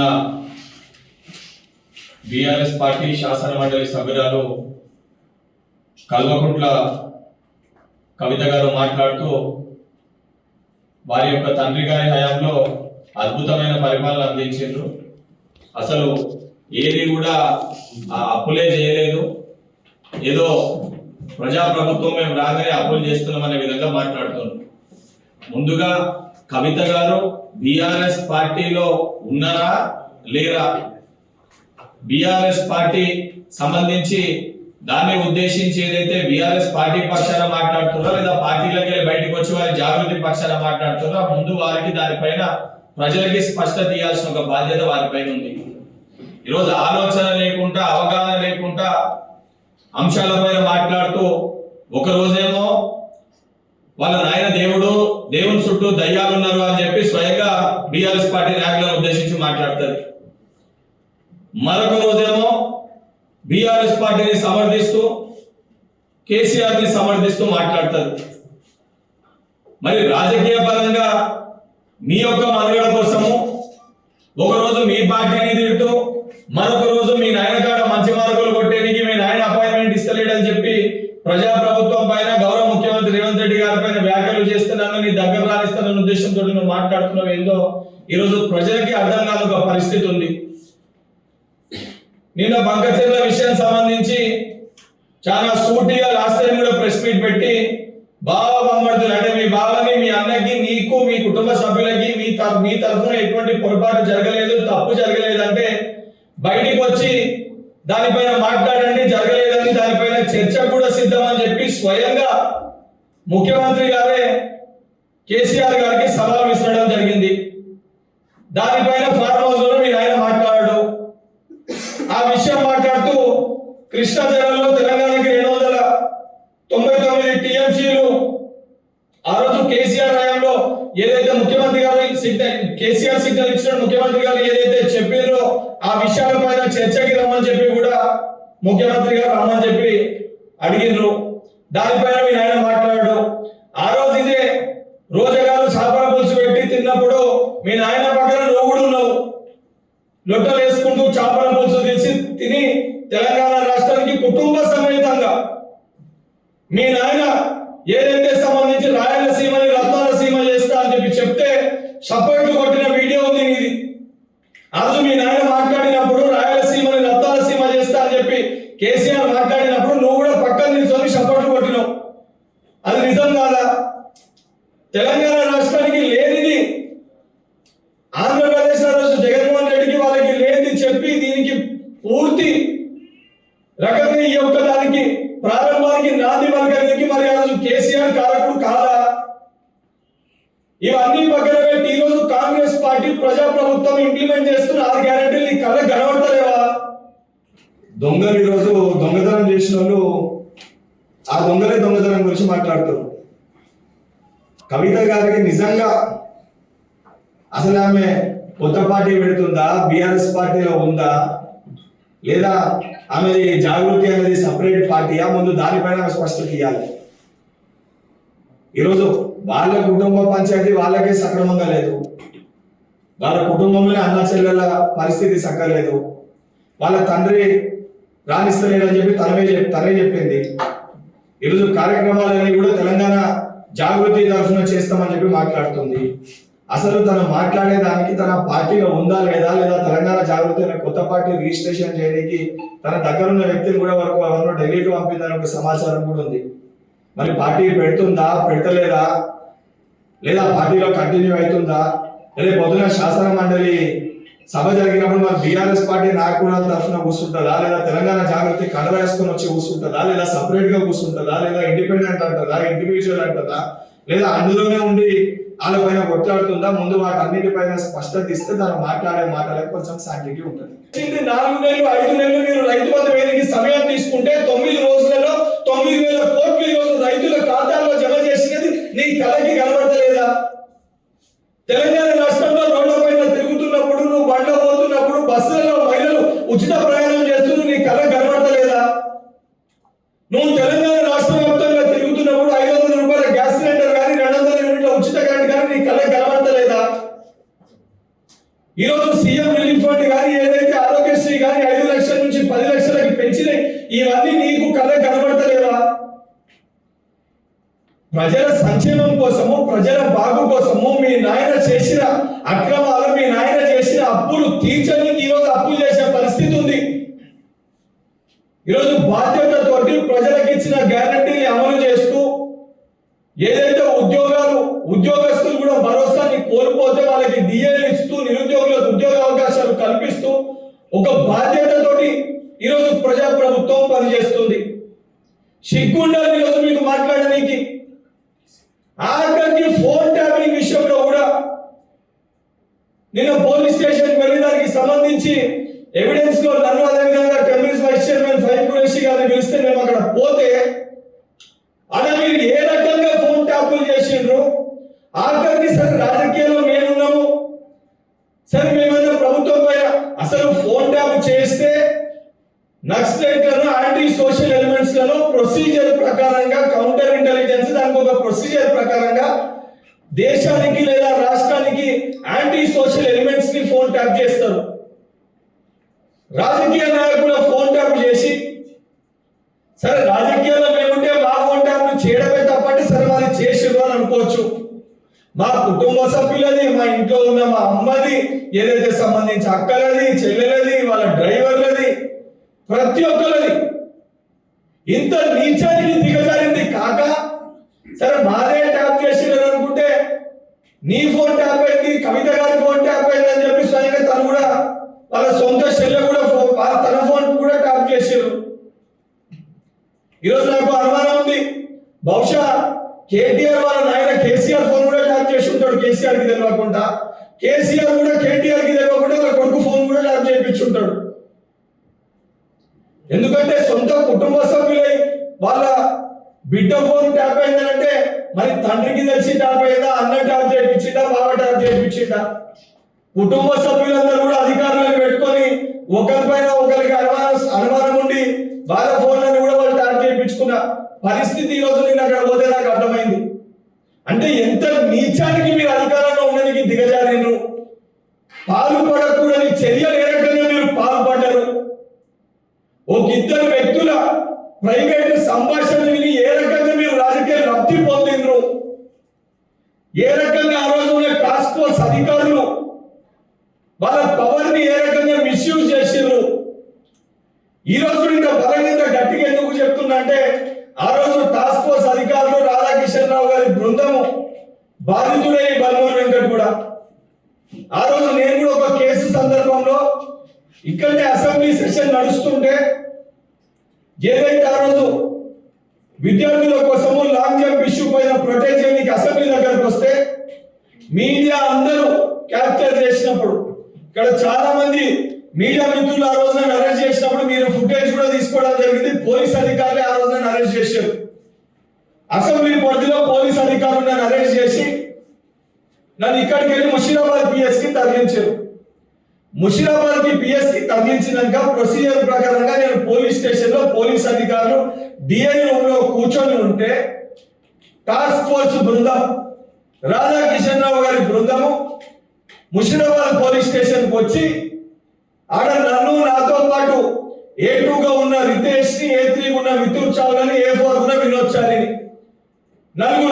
నిన్న BRS party శాసన మండలి సభ్యురాలు కల్వకుంట్ల కవిత గారు మాట్లాడుతూ వారి యొక్క తండ్రి గారి హయాంలో అద్భుతమైన పరిపాలన అందించారు. అసలు ఏది కూడా అప్పులే చేయలేదు, ఏదో ప్రజాప్రభుత్వం మేము రాగానే అప్పులు చేస్తున్నాం అనే విధంగా మాట్లాడుతున్నారు. ముందుగా కవిత గారు బీఆర్ఎస్ పార్టీలో ఉన్నారా లేరా? బీఆర్ఎస్ పార్టీ సంబంధించి దాన్ని ఉద్దేశించి ఏదైతే బీఆర్ఎస్ పార్టీ పక్షాన మాట్లాడుతున్నారో లేదా పార్టీలకి బయటకు వచ్చి వారి జాగృతి పక్షాన మాట్లాడుతున్నారో ముందు వారికి దానిపైన ప్రజలకి స్పష్టత ఇవ్వాల్సిన ఒక బాధ్యత వారిపైన ఉంది. ఈరోజు ఆలోచన లేకుండా అవగాహన లేకుండా అంశాలపైన మాట్లాడుతూ ఒక రోజేమో వాళ్ళ నాయన దేవుని చుట్టూ దయ్యాలు ఉన్నారు అని చెప్పి స్వయంగా బీఆర్ఎస్ పార్టీ నాయకులను ఉద్దేశించి మాట్లాడతారు. మరొక రోజేమో బీఆర్ఎస్ పార్టీని సమర్థిస్తూ కేసీఆర్ ని సమర్థిస్తూ మాట్లాడతారు. మరి రాజకీయ పరంగా మీ యొక్క మనుగడ కోసము ఒకరోజు మీ పార్టీని తిడుతూ మరొక రోజు మీ నాయన కాడ మంచి మార్కులు కొట్టేనికి మీ నాయన అపాయింట్మెంట్ ఇస్తలేడని చెప్పి ప్రజాప్రభుత్వం పైన గౌరవ ముఖ్యమంత్రి రేవంత్ రెడ్డి గారి పైన వ్యాఖ్యలు చేస్తున్నాను, నీ దగ్గర రానిస్తానన్న ఉద్దేశంతో నువ్వు మాట్లాడుతున్నావు ఏందో ఈరోజు ప్రజలకి అర్థం కాని ఒక పరిస్థితి ఉంది. నిన్న బంకచెర్ల విషయం సంబంధించి చాలా సూటిగా లాస్ట్ టైం కూడా ప్రెస్ మీట్ పెట్టి బావ బొమ్మడుతులు అంటే మీ బావని మీ అన్నకి నీకు మీ కుటుంబ సభ్యులకి మీ తరఫున ఎటువంటి పొరపాటు జరగలేదు, తప్పు జరగలేదు అంటే బయటికి వచ్చి దానిపైన మాట్లాడండి, జరగలేదని దానిపైన చర్చ కూడా సిద్ధం అని చెప్పి స్వయంగా ముఖ్యమంత్రి గారే కేసీఆర్ గారికి సవాల్ విసరడం జరిగింది. దానిపైన ఫార్మ్ హౌస్ లో మీ ఆయన మాట్లాడాడు. ఆ విషయం మాట్లాడుతూ కృష్ణా జిల్లాలో తెలంగాణకి 299 టీఎంసీలు ఆ రోజు కేసీఆర్ హయాంలో ఏదైతే ముఖ్యమంత్రి గారు కేసీఆర్ సిగ్నల్ ఇచ్చిన ముఖ్యమంత్రి గారు ఏదైతే చెప్పారో ఆ విషయాలపైన చర్చకి రమ్మని చెప్పి కూడా ముఖ్యమంత్రి గారు రమ్మని చెప్పి అడిగినారు. దానిపైన మీ ఆయన మాట్లాడాడు. ఆ రోజు ఇదే రోజగారు చేపల పులుసు పెట్టి తిన్నప్పుడు మీ నాయన పక్కన నువ్వు కూడా ఉన్నావు. లొట్టలు వేసుకుంటూ చేపల పులుసు తీసి తిని తెలంగాణ రాష్ట్రానికి కుటుంబ సమేతంగా మీ నాయన ఏదైతే సంబంధించి రాయలసీమని రత్నాలసీమ చేస్తా అని చెప్పి చెప్తే సపోర్ట్లు కొట్టిన వీడియో ఉంది నీది. ఆ రోజు మీ నాయన మాట్లాడినప్పుడు రాయలసీమని రత్నాలసీమ చేస్తా అని చెప్పి కేసీఆర్ మాట్లాడినప్పుడు నువ్వు కూడా పక్కన నిల్చొని సపోర్ట్లు కొట్టినావు. అది నిజం కాదా? తెలంగాణ రాష్ట్రానికి లేనిది ఆంధ్రప్రదేశ్ రోజు జగన్మోహన్ రెడ్డికి వాళ్ళకి లేనిది చెప్పి దీనికి పూర్తి రకంగా ఈ యొక్క దానికి ప్రారంభానికి నాంది పలకడానికి మరి ఆ రోజు కేసీఆర్ కారకుడు కాదా? ఇవన్నీ పక్కన పెట్టి ఈ రోజు కాంగ్రెస్ పార్టీ ప్రజాప్రభుత్వం ఇంప్లిమెంట్ చేస్తున్న 6 గ్యారెంటీలు నీ కళ్ళ కనబడతలేవా? దొంగలు ఈరోజు దొంగతనం చేసిన వాళ్ళు ఆ దొంగలే దొంగతనం గురించి మాట్లాడుతారు. కవిత గారికి నిజంగా అసలు ఆమె కొత్త పార్టీ పెడుతుందా, బీఆర్ఎస్ పార్టీలో ఉందా, లేదా ఆమె జాగృతి అనేది సపరేట్ పార్టీయా? ముందు దానిపైన స్పష్టత ఇవ్వాలి. ఈరోజు వాళ్ళ కుటుంబ పంచాయతీ వాళ్ళకే సక్రమంగా లేదు, వాళ్ళ కుటుంబంలోనే అన్న చెల్లెల పరిస్థితి సక్కలేదు, వాళ్ళ తండ్రి రాణిస్తలేడని చెప్పి తనే చెప్పింది. ఈరోజు కార్యక్రమాలన్నీ కూడా తెలంగాణ జాగృతి తరఫున చేస్తామని చెప్పి మాట్లాడుతుంది. అసలు తను మాట్లాడేదానికి తన పార్టీలో ఉందా లేదా, లేదా తెలంగాణ జాగృతి అనే కొత్త పార్టీ రిజిస్ట్రేషన్ చేయడానికి తన దగ్గర ఉన్న వ్యక్తిని కూడా వరకు ఎవరినో ఢిల్లీకి పంపిందని ఒక సమాచారం కూడా ఉంది. మరి పార్టీ పెడుతుందా, పెడతలేదా, లేదా పార్టీలో కంటిన్యూ అవుతుందా? లేదా పొద్దున శాసన మండలి సభ జరిగినప్పుడు మరి బీఆర్ఎస్ పార్టీ నాయకుల తరఫున కూర్చుంటుందా, లేదా తెలంగాణ జాగృతి కండ వేసుకొని వచ్చి కూర్చుంటుందా, లేదా సపరేట్ గా కూర్చుంటుందా, లేదా ఇండిపెండెంట్ అంటుందా, ఇండివిజువల్ అంటుందా, లేదా అందులోనే ఉండి వాళ్ళ పైన కొట్లాడుతుందా? ముందు వాటన్నిటిపైన స్పష్టత ఇస్తే దాన్ని మాట్లాడే మాటలకు కొంచెం శాంటిటీ ఉంటుంది. 4 నెలలు 5 నెలలు మీరు రైతు బంధు వేదికకి సమయం తీసుకుంటే 9 రోజులలో 9,000 కోట్లు ఈరోజు రైతుల ఖాతాల్లో జమ చేసినది నీ కళకి కనబడతలేదా? తెలంగాణ రాష్ట్రంలో రోడ్ల పైన తిరుగుతున్నప్పుడు, నువ్వు బండ్లో పోతున్నప్పుడు, బస్సులలో మహిళలు ఉచిత ప్రయాణం చేస్తున్నది నీ కళ కనబడతలేదా? నువ్వు తెలంగాణ రాష్ట్ర వ్యాప్తంగా తిరుగుతున్నప్పుడు 500 రూపాయల గ్యాస్ సిలిండర్ కానీ 200 యూనిట్ల ఉచిత కరెంట్ కానీ నీ కళ కనబడతలేదా? ఈరోజు సీఎం రిలీఫ్ ఫండ్ కానీ ఏదైతే ఆరోగ్యశ్రీ కానీ 5 లక్షల నుంచి 10 లక్షలకి పెంచినాయి, ఇవన్నీ నీకు కళ్ళ కనబడతలేవా? ప్రజల సంక్షేమం కోసము, ప్రజల బాగు కోసము మీ నాయన చేసిన అక్రమాలు, మీ నాయన చేసిన అప్పులు తీర్చడానికి ఈరోజు అప్పులు చేసే పరిస్థితి ఉంది. ఈరోజు బాధ్యతతోటి ప్రజలకు ఇచ్చిన గ్యారంటీని అమలు చేస్తూ ఏదైతే ఉద్యోగస్తులు కూడా భరోసాని కోల్పోతే వాళ్ళకి డిఏలు ఇస్తూ నిరుద్యోగులకు ఉద్యోగ అవకాశాలు కల్పిస్తూ ఒక బాధ్యతతోటి ఈరోజు ప్రజాప్రభుత్వం పనిచేస్తుంది. సిగ్గుండాలి ఈరోజు మీకు మాట్లాడడానికి. ఆఖరికి ఫోన్ ట్యాపింగ్ విషయంలో కూడా నిన్న పోలీస్ స్టేషన్కి వెళ్ళి దానికి సంబంధించి ఎవిడెన్స్ లో నన్ను అదేవిధంగా టెంబిల్స్ వైస్ చైర్మన్ ఫైవ్ కురేషి గారిని పిలిస్తే మేము అక్కడ పోతే అలా మీరు ఏ రకంగా ఫోన్ ట్యాపులు చేసిండ్రు. ఆఖరికి సరే రాజకీయాల్లో మేమున్నాము, సరే మేమన్నా ప్రభుత్వం పైన అసలు ఫోన్ ట్యాప్ చేస్తే నక్సలైట్లను, యాంటీ సోషల్ ఎలిమెంట్స్ లను ప్రొసీజర్ ప్రకారంగా కౌంటర్ ఇంటెలిజెన్స్ దానికి ఒక ప్రొసీజర్ ప్రకారంగా దేశానికి లేదా రాష్ట్రానికి యాంటీ సోషల్ ఎలిమెంట్స్ ని ఫోన్ ట్యాప్ చేస్తారు. రాజకీయ నాయకుల ఫోన్ ట్యాప్ చేసి సరే రాజకీయాల్లో మేముంటే మా ఫోన్ ట్యాప్ చేయడమే తప్పటి సరే వాళ్ళు చేసిర్రు అని అనుకోవచ్చు. మా కుటుంబ సభ్యులది, మా ఇంట్లో ఉన్న మా అమ్మది, ఏదైతే సంబంధించి అక్కలది, చెల్లెలది, వాళ్ళ డ్రైవర్లది, ప్రతి ఒక్కరిది ఇంత నీచానికి దిగజారింది కాక సరే మాదే ట్యాప్ చేసిర్రు అనుకుంటే నీ ఫోన్ ట్యాప్ అయింది, కవిత గారి ఫోన్ ట్యాప్ అయింది అని చెప్పి స్వయంగా తను కూడా వాళ్ళ సొంత చెల్లె కూడా తన ఫోన్ కూడా ట్యాప్ చేసారు. ఈరోజు నాకు అనుమానం ఉంది, బహుశా కేటీఆర్ వాళ్ళ నాయన కేసీఆర్ ఫోన్ కూడా ట్యాప్ చేసి ఉంటాడు. కేసీఆర్ కి తెలియకుండా, కేసీఆర్ కూడా కేటీఆర్ కి తెలియకుండా వాళ్ళ కొడుకు ఫోన్ కూడా ట్యాప్ చేయించుంటాడు. ఎందుకంటే సొంత కుటుంబ సభ్యులై వాళ్ళ బిడ్డ ఫోన్ ట్యాప్ అయిందంటే మరి తండ్రికి తెలిసి ట్యాప్ అయిందా, అన్న ట్యాప్ చేయించిందా, బావ ట్యాప్ చేయించిందా? కుటుంబ సభ్యులందరూ కూడా అధికారులను పెట్టుకొని ఒకరిపైన ఒకరికి అనుమానం ఉండి వాళ్ళ ఫోన్లను కూడా వాళ్ళు ట్యాప్ చేయించుకున్న పరిస్థితి ఈరోజు నేను అక్కడ పోతే నాకు అర్థమైంది. అంటే ఎంత నీచానికి మీరు అధికారంలో ఉండడానికి దిగజారినరు, పాల్పడకూడని చర్యలు ఏ రకంగా మీరు పాల్పడ్డారు. ఒక ఇద్దరు వ్యక్తుల ప్రైవేట్ సంభాషణ విని ఏ రకంగా మీరు రాజకీయ లబ్ధి పొందినరు, ఏ రకంగా ఆ రోజు ఉన్న టాస్క్ ఫోర్స్ అధికారులు వాళ్ళ పవర్ ని ఏ రకంగా మిస్యూజ్ చేసిర్రు. ఈ రోజు ఇంకా బలంగా గట్టిగా ఎందుకు చెప్తున్నా అంటే ఆ రోజు టాస్క్ ఫోర్స్ అధికారులు రాధాకిషన్ రావు గారి బృందము బాధితుడై బల్మూర్ వెంకట్ కూడా ఆ రోజు నేను కూడా ఒక కేసు సందర్భంలో ఇక్కడే అసెంబ్లీ సెషన్ నడుస్తుంటే ఏదైతే ఆ రోజు విద్యార్థుల కోసము లాంగ్ జంప్ ఇష్యూ పైన ప్రొటెక్ట్ చేయడానికి అసెంబ్లీ దగ్గరకు వస్తే మీడియా అందరూ క్యాప్చర్ చేసినప్పుడు ఇక్కడ చాలా మంది మీడియా మిత్రులు ఆ రోజు నన్ను అరెస్ట్ చేసినప్పుడు మీరు ఫుటేజ్ కూడా తీసుకోవడం జరిగింది. పోలీస్ అధికారులే ఆ రోజు నన్ను అరెస్ట్ చేశారు. అసెంబ్లీ పరిధిలో పోలీస్ అధికారులు నన్ను అరెస్ట్ చేసి నన్ను ఇక్కడికి వెళ్ళి ముషీరాబాద్ పిఎస్ కి తరలించారు. ముషీరాబాద్ కి పిఎస్ కి తరలించినాక ప్రొసీజర్ ప్రకారంగా నేను పోలీస్ స్టేషన్ లో పోలీస్ అధికారులు డిఐ రూమ్ లో కూర్చొని ఉంటే టాస్క్ ఫోర్స్ బృందం రాధాకిషన్ రావు గారి బృందము ముషీరాబాద్ పోలీస్ స్టేషన్ కి వచ్చి ఆడ నన్ను నాతో పాటు A2 గా ఉన్న రితేష్ ని, A3 ఉన్న మిథున్ చావ్లని, A4 ఉన్న వినోద్ చారిని, 4